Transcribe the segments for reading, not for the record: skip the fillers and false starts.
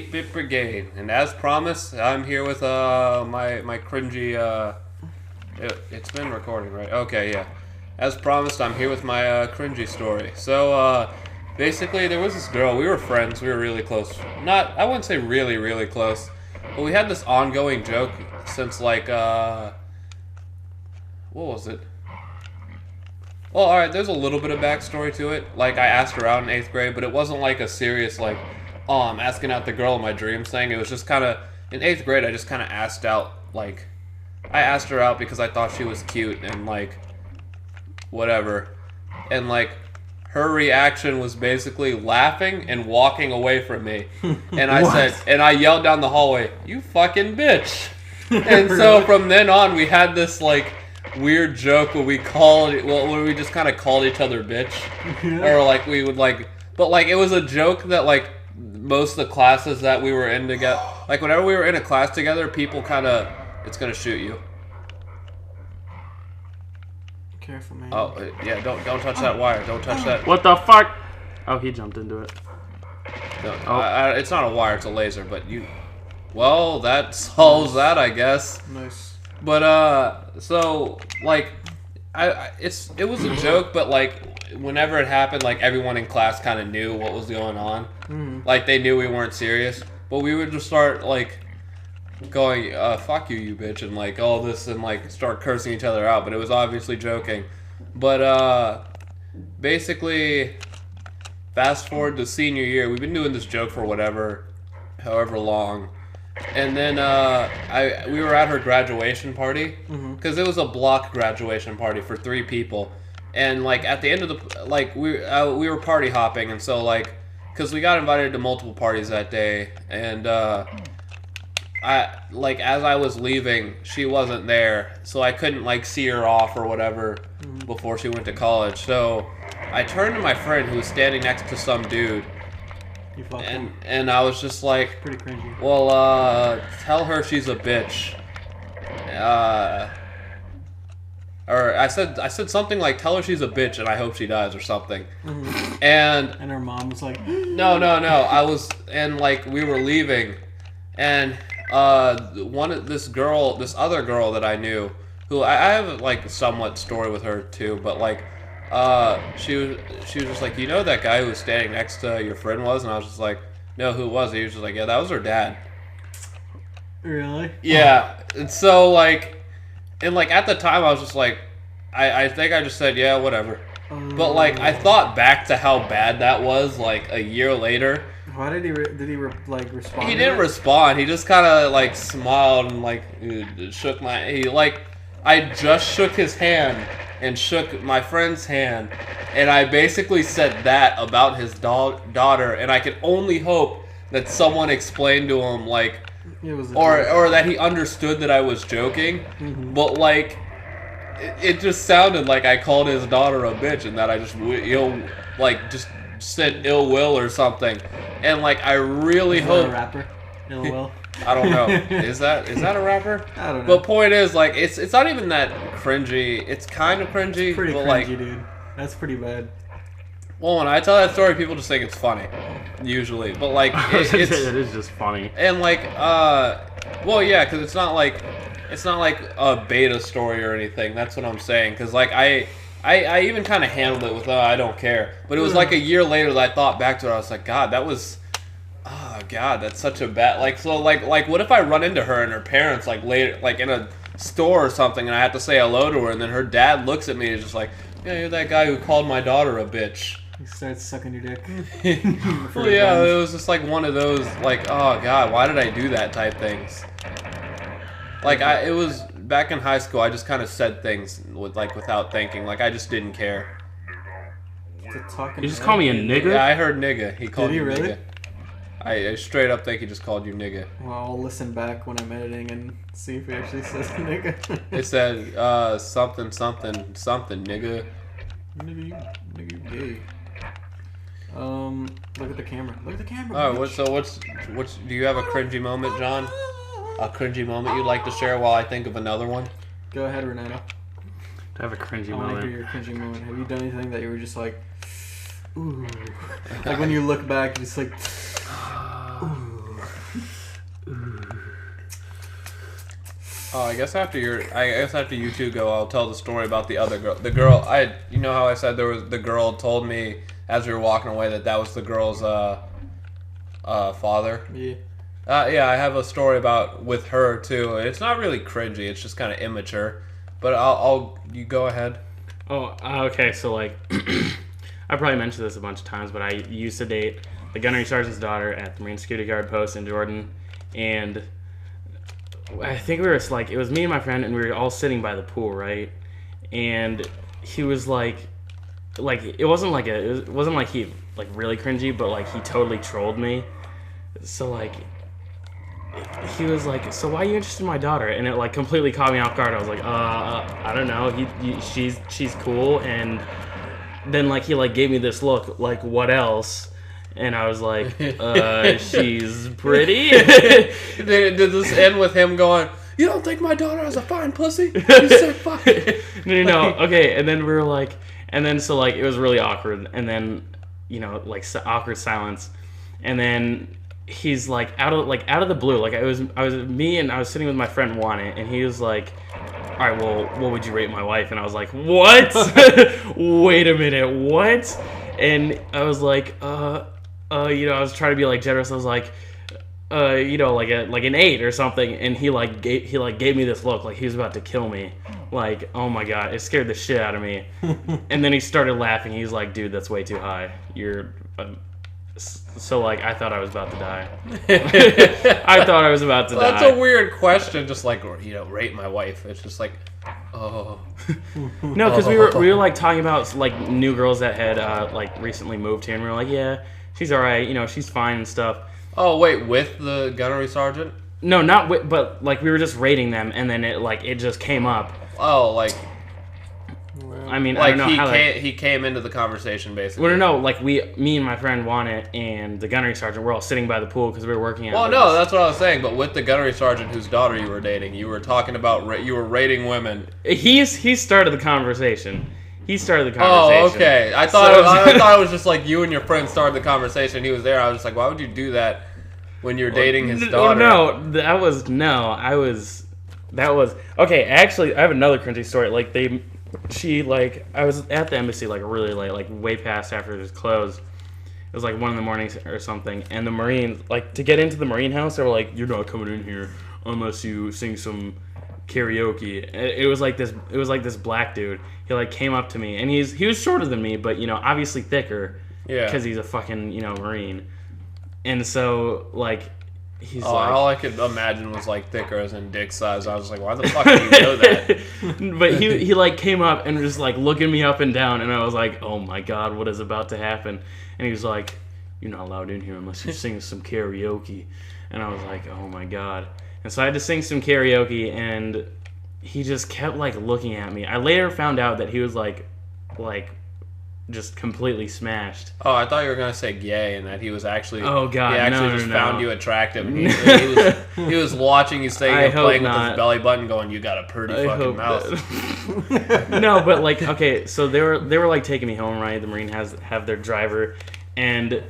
8-Bit Brigade, and as promised, I'm here with my cringy. It's been recording, right? Okay, yeah. As promised, I'm here with my cringy story. So basically, there was this girl. We were friends. We were really close. I wouldn't say really, really close, but we had this ongoing joke since like what was it? Well, alright, there's a little bit of backstory to it. Like, I asked her out in 8th grade, but it wasn't like a serious, like, oh, I'm asking out the girl of my dreams thing. It was just kind of, in 8th grade, I just kind of asked out, like, I asked her out because I thought she was cute and, like, whatever. And, like, her reaction was basically laughing and walking away from me. And I and I yelled down the hallway, "You fucking bitch." And so from then on, we had this, like, weird joke where we just kind of called each other bitch. Or, like, we would, like, but, like, it was a joke that, like, most of the classes that we were in together, like, whenever we were in a class together, people kind of, it's gonna shoot you. Careful, man. Oh, yeah, don't touch that wire. Don't touch that. What the fuck? Oh, he jumped into it. No, it's not a wire, it's a laser, but you... Well, that solves that, I guess. Nice. But, so, like, it was a joke, but, like, whenever it happened, like, everyone in class kind of knew what was going on. Mm-hmm. Like, they knew we weren't serious. But we would just start, like, going, fuck you, you bitch, and, like, all this, and, like, start cursing each other out. But it was obviously joking. But, basically, fast forward to senior year. We've been doing this joke for however long. And then we were at her graduation party because it was a block graduation party for 3 people, and like at the end of the we were party hopping, and so like because we got invited to multiple parties that day, and I like as I was leaving, she wasn't there, so I couldn't like see her off or whatever before she went to college. So I turned to my friend who was standing next to some dude. And I was just like, pretty cringy. Well, tell her she's a bitch. Or I said something like, tell her she's a bitch and I hope she dies or something. Mm-hmm. And her mom was like, no. And like we were leaving, and this other girl that I knew, who I have like somewhat story with her too, but like. She was just like, you know that guy who was standing next to your friend was? And I was just like, no, who was he? He was just like, yeah, that was her dad. Really? Yeah. And so, like, and, like, at the time, I was just like, I think I just said, yeah, whatever. But, like, I thought back to how bad that was, like, a year later. Why did he respond? He didn't respond. He just kind of, like, smiled and, like, shook I just shook his hand and shook my friend's hand, and I basically said that about his daughter, and I could only hope that someone explained to him, like, or that he understood that I was joking, but, like, it just sounded like I called his daughter a bitch, and that I just, just said ill will or something, and, like, I really hope... a rapper? Ill will? I don't know. Is that a rapper? I don't know. But point is, like, it's not even that cringy. It's kind of cringy. It's pretty but cringy, like, dude. That's pretty bad. Well, when I tell that story, people just think it's funny, usually. But like, it is just funny. And like, well, yeah, because it's not like a beta story or anything. That's what I'm saying. Because like, I even kind of handled it with, I don't care. But it was like a year later that I thought back to it. I was like, God, that was. Oh God, that's such a bad like what if I run into her and her parents like later like in a store or something, and I have to say hello to her, and then her dad looks at me and is just like, yeah, you're that guy who called my daughter a bitch. He starts sucking your dick. Well, yeah, it was just like one of those like, oh God, why did I do that type things. Like it was back in high school. I just kind of said things without thinking. Like I just didn't care. You just call me a nigga? Yeah, I heard nigga. He called you me really? nigga. I straight up think he just called you nigga. Well, I'll listen back when I'm editing and see if he actually says nigga. It said something nigga. Nigga gay. Look at the camera. Look at the camera. Oh, what's do you have a cringy moment, John? A cringy moment you'd like to share while I think of another one? Go ahead, Renato. To have a cringy I moment. want to hear your cringy moment. Have you done anything that you were just like, ooh? Like when you look back, just like, ooh. Oh, I guess after you two go, I'll tell the story about the other girl. The girl, you know how I said the girl told me as we were walking away that was the girl's father. Yeah. Yeah, I have a story with her too. It's not really cringy. It's just kind of immature. But you go ahead. Oh, okay. So like, I probably mentioned this a bunch of times, but I used to date the gunnery sergeant's daughter at the Marine Security Guard post in Jordan, and I think it was me and my friend, and we were all sitting by the pool, right? And he was like it wasn't like he like really cringy, but like he totally trolled me. So like he was like, so why are you interested in my daughter? And it like completely caught me off guard. I was like, I don't know. She's cool. And then like he like gave me this look, like what else? And I was like, she's pretty. Did this end with him going, you don't think my daughter has a fine pussy? You sick fuck. No. Okay, and then we were like, so like it was really awkward, and then like awkward silence, and then he's like out of the blue, like I was me and I was sitting with my friend Juan, and he was like, all right, well, what would you rate my wife? And I was like, what? Wait a minute, what? And I was like, I was trying to be like generous. I was like, like an 8 or something. And he gave me this look like he was about to kill me. Like, oh my god, it scared the shit out of me. And then he started laughing. He's like, dude, that's way too high. So like I thought I was about to die. I thought I was about to die. That's a weird question. Just like rate my wife. It's just like, oh. No, because we were like talking about like new girls that had like recently moved here, and we were like, yeah, she's all right. She's fine and stuff. Oh wait, with the gunnery sergeant? No, not with, but like we were just rating them, and then it just came up. Oh, like. I mean, like I don't know he came into the conversation basically. Well, no, like me and my friend Juanet and the gunnery sergeant were all sitting by the pool because we were working out. Well, no, that's what I was saying. But with the gunnery sergeant whose daughter you were dating, you were talking about you were rating women. He started the conversation. He started the conversation. Oh, okay. I thought it was just like you and your friend started the conversation. He was there. I was just like, why would you do that when you're dating his daughter? That was okay. Actually, I have another cringy story. Like I was at the embassy like really late, like way past after it was closed. It was like 1 a.m. or something, and the Marines, like to get into the Marine house, they were like, "You're not coming in here unless you sing some karaoke." It was like this black dude. He like came up to me, and he was shorter than me, but obviously thicker, because he's a fucking Marine, and so like. He's all I could imagine was like thicker as in dick size. I was like, why the fuck do you know that? But he like came up and was like looking me up and down, and I was like, oh my god, what is about to happen? And he was like, you're not allowed in here unless you sing some karaoke. And I was like, oh my god. And so I had to sing some karaoke, and he just kept like looking at me. I later found out that he was like just completely smashed. Oh, I thought you were gonna say gay, and that he was actually. Oh god, he actually found you attractive. And he was watching you stay playing with his belly button, going, "You got a pretty fucking mouth." No, but like, okay, so they were like taking me home, right? The Marine have their driver, and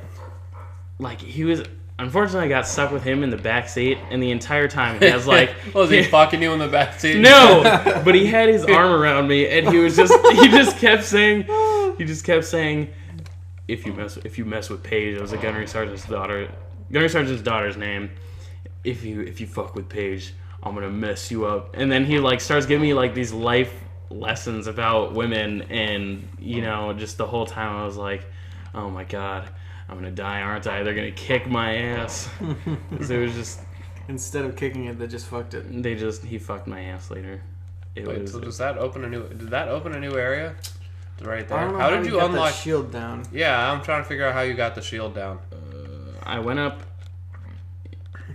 like he was. Unfortunately, I got stuck with him in the back seat, and the entire time he has like. Was he fucking you in the back seat? No, but he had his arm around me, and he just kept saying. He just kept saying, if you mess with Paige, it was a gunnery sergeant's daughter's name. If you fuck with Paige, I'm gonna mess you up. And then he like starts giving me like these life lessons about women, and just the whole time I was like, oh my god, I'm gonna die, aren't I? They're gonna kick my ass. So it was just instead of kicking it, they just fucked it. He fucked my ass later. So does that open a new area? Right there. I don't know how did you unlock that shield down? Yeah, I'm trying to figure out how you got the shield down. I went up.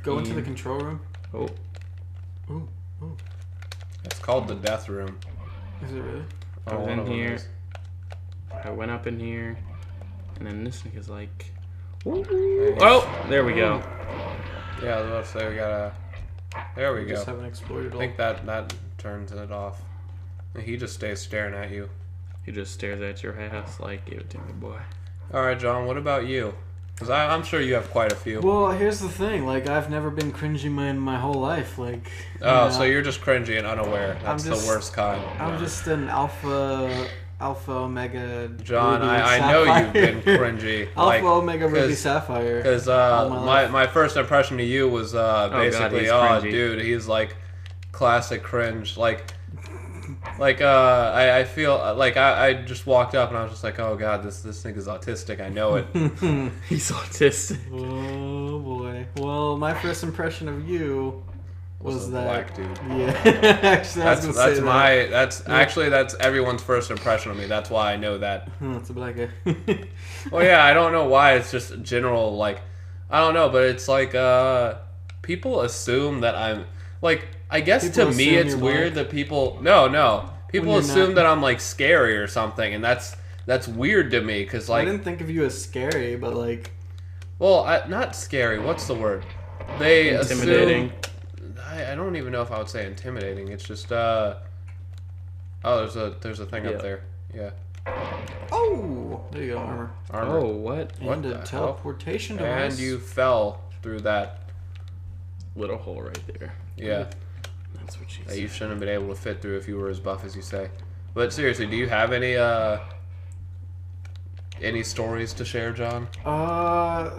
Go into the control room. Oh. Ooh. It's called the death room. Is it really? I was in here. I went up in here, and then this nigga's like, oh, there we go. Yeah, I was about to say we gotta. There we go. Just haven't explored it all. I think that turns it off. He just stays staring at you. He just stares at your ass like, give it to me, boy. All right, John. What about you? Because I'm sure you have quite a few. Well, here's the thing. Like, I've never been cringy in my whole life. Like. Oh, so you're just cringy and unaware. That's the worst kind. I'm just an alpha omega. John, ruby I know sapphire. you've been cringy. Alpha omega ruby sapphire. Because my first impression of you was basically, dude, he's like classic cringe. I feel like I just walked up and I was just like, oh god, this nigga's autistic. I know it. He's autistic. Oh boy. Well, my first impression of you was that black dude. Yeah. Actually, that's everyone's first impression of me. That's why I know that. It's a black guy. Well, yeah, I don't know why. It's just general, like, I don't know, but it's like people assume that I'm like. I guess People to me assume it's you're weird black. that people people assume not. that I'm like scary or something, and that's weird to me because I like didn't think of you as scary, but like. well, not scary. What's the word? They Intimidating. assume. I don't even know if I would say intimidating. It's just oh, there's a thing up there. Yeah. Oh, there you go, armor. Oh, what? What And the a hell? teleportation device. And you fell through that. Little hole right there. Yeah. That's what she That said. you shouldn't have been able to fit through if you were as buff as you say. But seriously, do you have any stories to share, John?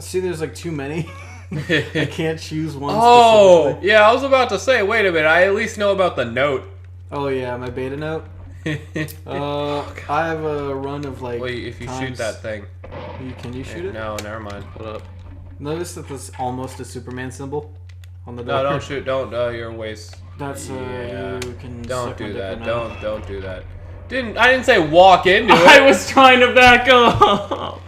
See, there's like too many. I can't choose one. Oh, specifically. yeah, I was about to say, wait a minute, I at least know about the note. Oh yeah, my beta note. I have a run of like. Wait, if you shoot times- that thing. Can you shoot it? No, never mind. Hold up. Notice that there's almost a Superman symbol on the door. No, don't shoot. Don't. Your waist. That's Yeah. you can. Don't suck my do dick that. right now. Don't do that. I didn't say walk into I it. was trying to back up.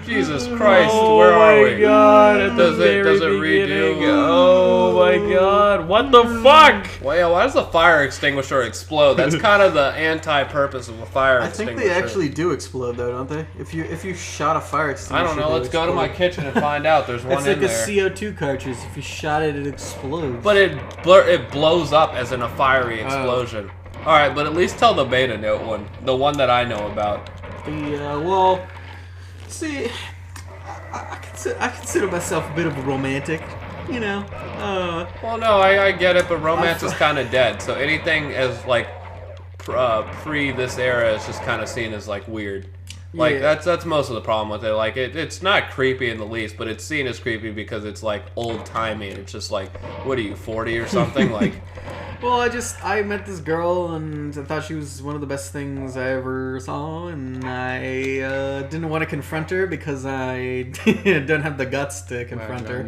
Jesus Christ, Oh where are we? my god, at Does the it very redo? beginning. Oh my god, what the fuck? Well, yeah, why does the fire extinguisher explode? That's kind of the anti-purpose of a fire I think extinguisher. they actually do explode though, don't they? If you shot a fire extinguisher. I don't know. they Let's go to my explode. kitchen and find out. There's one It's in like a there. CO2 cartridge. If you shot it, it explodes. But it blows up as in a fiery explosion. All right, but at least tell the beta note one, the one that I know about. Well, see, I consider myself a bit of a romantic, you know. Well, no, I get it, but romance is kind of dead. So anything as like pre this era is just kind of seen as like weird. Like Yeah. that's most of the problem with it. Like it's not creepy in the least, but it's seen as creepy because it's like old timey. It's just like, what are you, 40 or something? Like. Well, I met this girl and I thought she was one of the best things I ever saw, and I didn't want to confront her because I don't have the guts to confront her.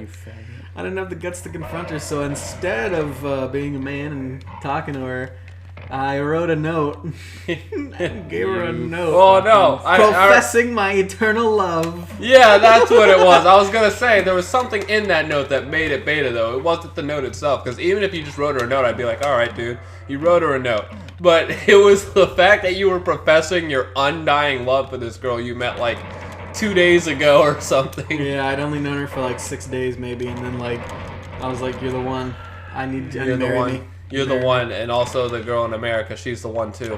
I didn't have the guts to confront her, so instead of being a man and talking to her, I wrote a note and gave her a note. Oh no! Professing my eternal love. Yeah, that's what it was. I was gonna say there was something in that note that made it beta, though. It wasn't the note itself, because even if you just wrote her a note, I'd be like, all right, dude, you wrote her a note. But it was the fact that you were professing your undying love for this girl you met like 2 days ago or something. Yeah, I'd only known her for like 6 days maybe, and then like I was like, "You're the one. I need you to marry me." You're the one, and also the girl in America, she's the one too.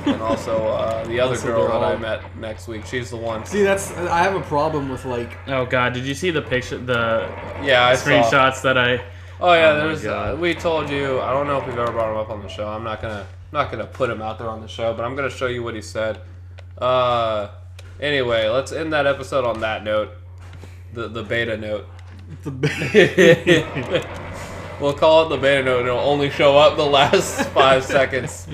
And also the other Also, girl they're that I all- met next week, she's the one. See, I have a problem with like. Oh god, did you see the picture, the Yeah, I saw. screenshots that I... Oh yeah, Oh my there's. God. We told you. I don't know if we've ever brought him up on the show. I'm not gonna put him out there on the show, but I'm gonna show you what he said. Anyway, let's end that episode on that note, the beta note. We'll call it the beta note, and it'll only show up the last 5 seconds.